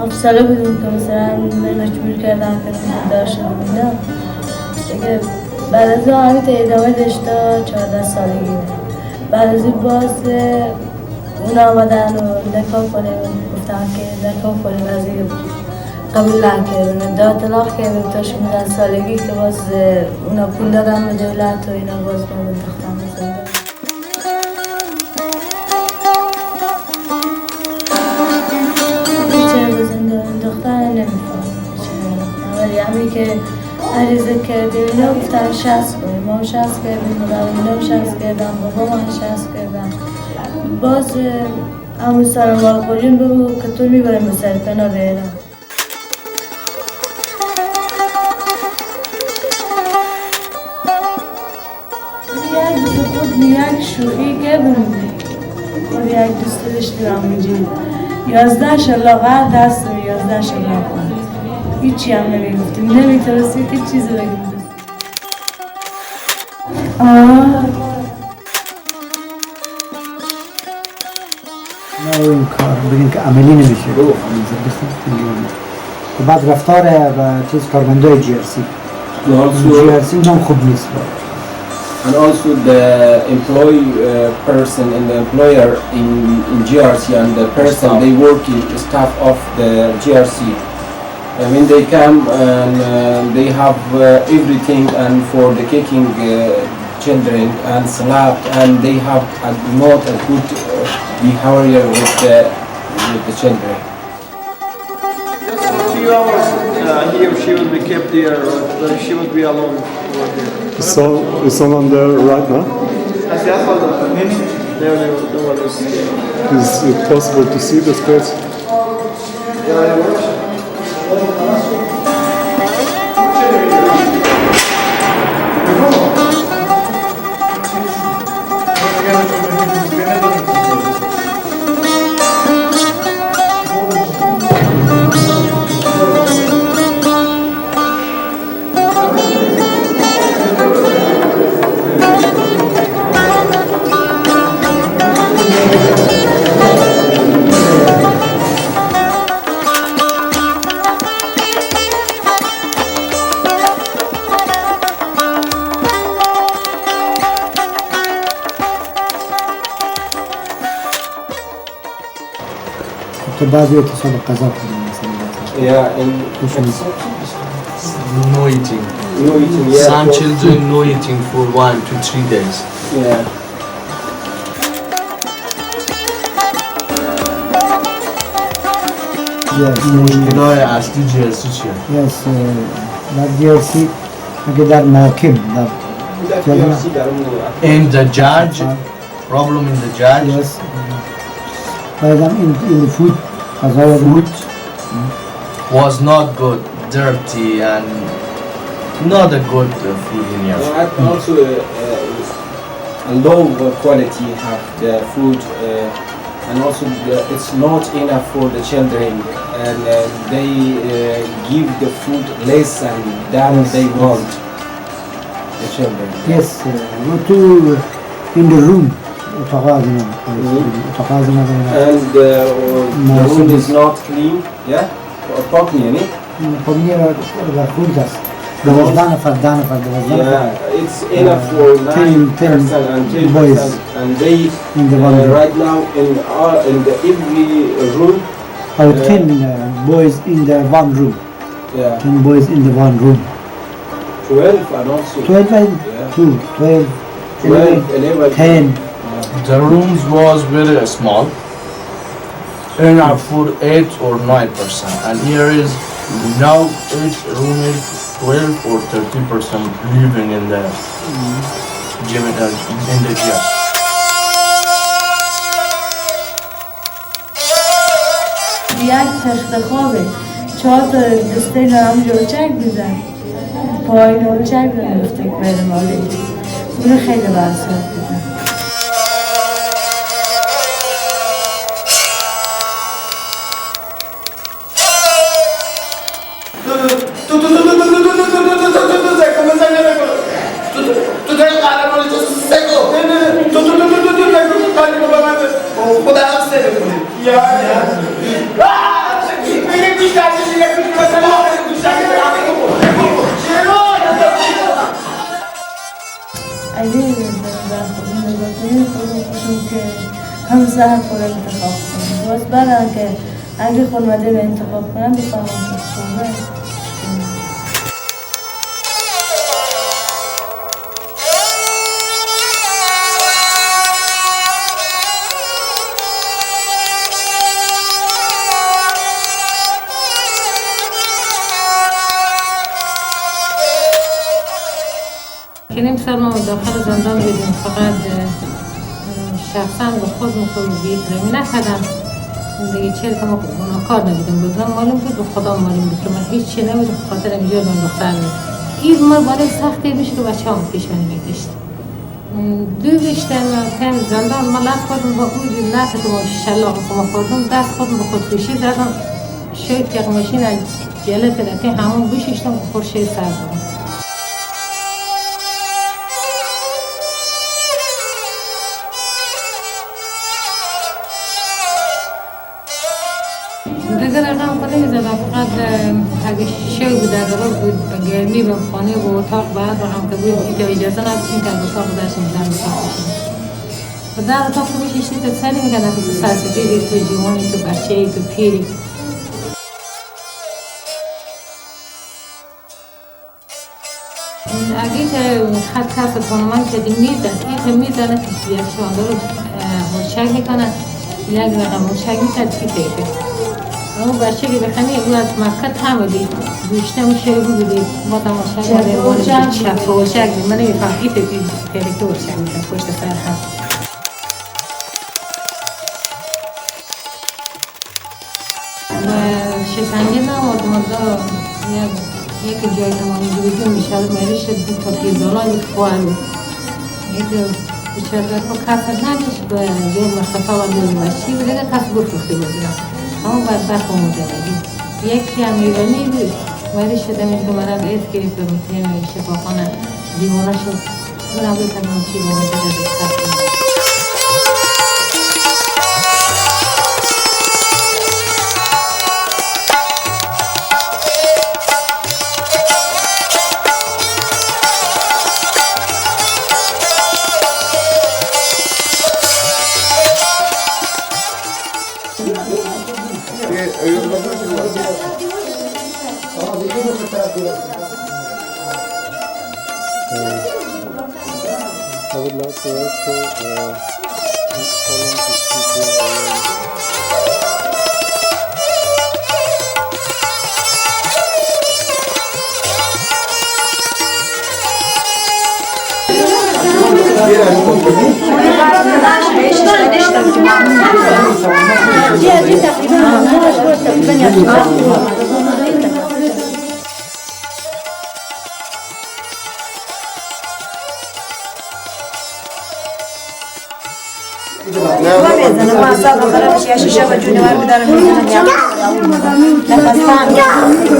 افساله بودیم که مثلا مجبور کردن که داشته اینا دیگه. بعد از اون همین ادامه داشت تا 14 سالگی. بعد از اون باز اونا آمدن و نکاح کنیم گفتن که نکاح کنیم از این قبول نکردن داد طلاق کردیم تا 16 سالگی که باز اونا پول دادن به دولت و اینا باز ما انداختن به زندان. چرا به زندان انداختن نمیفهم ولی همین که عریضه کردیم اینا گفتن 60 کنیم. ما 60 کردیم اینا 60 کردن بابا من 60 کردم. باز همون سر واقعین بگو که تو میبریم به سرپنا بیرم. یک شوخی کردم خود یک دوست داشتیم همونجی 11 شلاغه دستم 11 شلاغه هیچی هم نمیگفتیم نمیتونستیم که چیزی بگیم. نه این کار بگیم که عملی نمیشه و بعد رفتار و چیز کارمندای GRC اونم خوب نیست. And also the person and the employer in GRC and the person they work in staff of the GRC. When they come and they have everything and for the kicking children and slapped and they have not a good behavior with the children. Just for a few hours he or she will be kept there, but she will be alone over there. So, is someone there right now? Is it possible to see this place? تو بعضی اتصال قضا کنیم مثلا. Yeah, and No eating. no eating. Yeah. Some children no eating for 1 to 3 days. Yeah. Yes. مشکلات اصلی GRC چیه؟ Yes. در GRC اگه در محاکم In the judge, problem in the judge. Yes. بعدم in food. Food was not good, dirty and not a good food in here. And also a low quality have the food and also it's not enough for the children and they give the food less than they want the children. Yes. Go to in the room. And the room is not clean, yeah? Pokni, yeah, it's enough for 9 person and 10 boys person, and they in the one room. right now in every room. 10 boys in the one room. Yeah. 10 boys in the one room. 12 and also 12 and 2, 12, 11, 10. The rooms was very small, enough for 8 or 9%, and here is now each room is 12 or 13% living in the gym in the gym. یک تخت خوابه 4 تا دسته اینا همونجا چک میزن پایین رو چک نمیفته که بره مالی اونو خیلی برسات بزن. اگه در خودم نگاه کنیم خودم که هم زهر خود انتخاب کنیم باز برای که اگه خانواده رو انتخاب کنم بفهمم که خوبه که نیم سال ما داخل زندان بودیم فقط شخصا به خود بی‌احترامی نکردم دیگه چرا که ما گناهکار نبودم بودم معلوم بود به خدا معلوم بود که من هیچ چی نبودم خاطر اینجا من دختر بود این ما برای سختی میشه که بچه هم پیشانی میگشتم دو بیشتم تیم زندان ما لط خودم با اون لط که ما شلاق که ما خوردم دست خودم به خودکشی زدم شاید که ماشین جلت رفتی همون بششتم که خورشید سر دارم دیگر رقم کنه زدم فقط اگه شوی بود اگر بود به گرمی به خانه و اتاق بعد رقم که بود که اجازه نداشتیم که اتاق داشتیم در اتاق بشیم و در اتاق بشیشتی تو سری میگن که تو سرسفیدی تو جوانی تو بچه‌ای تو پیری اگه که خط کف خانمان که میزن این که میزنه که یک شانده رو مرشک میکنن یک رقم مرشک میکنن که تیپه اون بچه که بخنی او از مکه تمدید دوشته اون شعر بودید ما تماشا کردیم چپ روشک دید من نمیفهم این تیپی که روشک میکنن پشت سر هم و شکنجه نمارد مردا یک جای تمامی جویدون میشد مریش دو تا پیزالا یک خواه بود یک بچه که کسی نداشت به جور مصطفا و دور بچی و دیگه کسی گفته بودیم همون بدبخت آموده بودیم یکی هم ایرانی بود ولی شده میگه من از ایت گریف به میتونیم شفاخانه دیوانه شد اون هم بیتن هم چی بامده جده کسی I would like to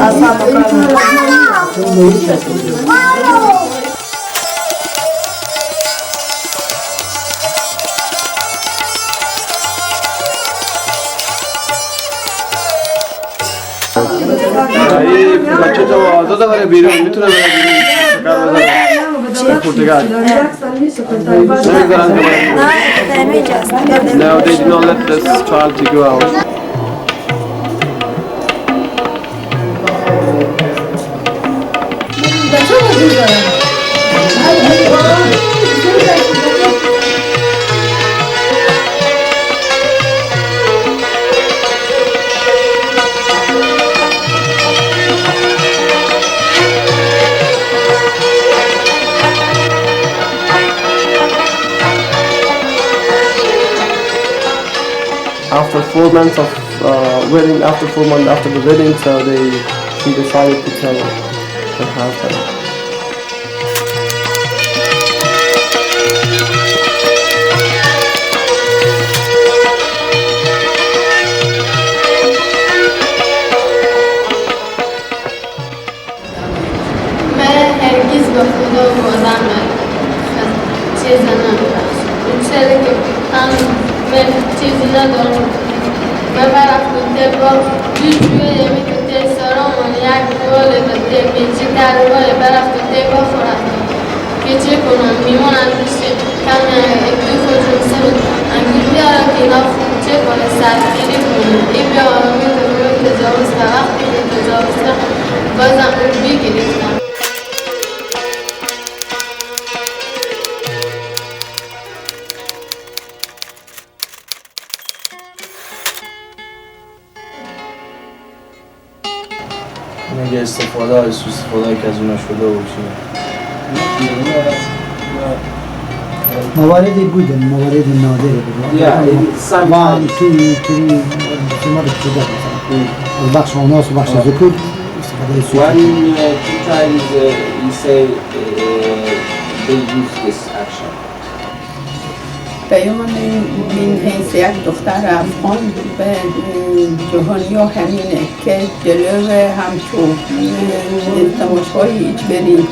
also how long to speak بچه تو آزاده بره بیرون میتونه بره بیرون پرتغال No, they did not let this child to go out. After 4 months of wedding, after 4 months after the wedding, so she decided to tell her husband. من هرگز به خدا وعدم چیز نمی‌کنم. من چیزی ندارم. من برای خود جوجوه یمی تو تی سرامون یک گوال تو تی پیچی تروال برفت تو تی بخورد که چه کنم میمونن بشه کمی یک دو خود جمسه انگیر بیارم که اینا خوب چه کنه سرگیری کنه ای بیا آرامی تو روی تجاوز که وقتی که تجاوز که بازم اون بگیریفتم میگه استفاده های سوء استفاده که از اونا شده و چیه؟ مواردی بودن موارد نادره بود وان توی شما رو شده از بخش آناس و بخش ذکر استفاده سوء One, two times you say they use this action. پیام این حیث یک دختر افغان به جهانی ها همینه که جلو همچون ازدواج‌های اجباری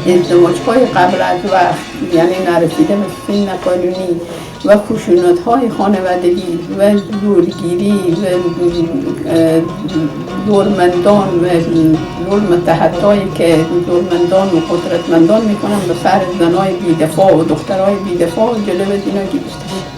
ازدواج‌های قبل از وقت یعنی نرسیده به سن قانونی و خشونت‌های خانوادگی و دورگیری و دورمندان و دورمتحدهایی که دورمندان و قدرتمندان میکنن به سر زنای بیدفاع و دخترهای بیدفاع جلو اینا گرفته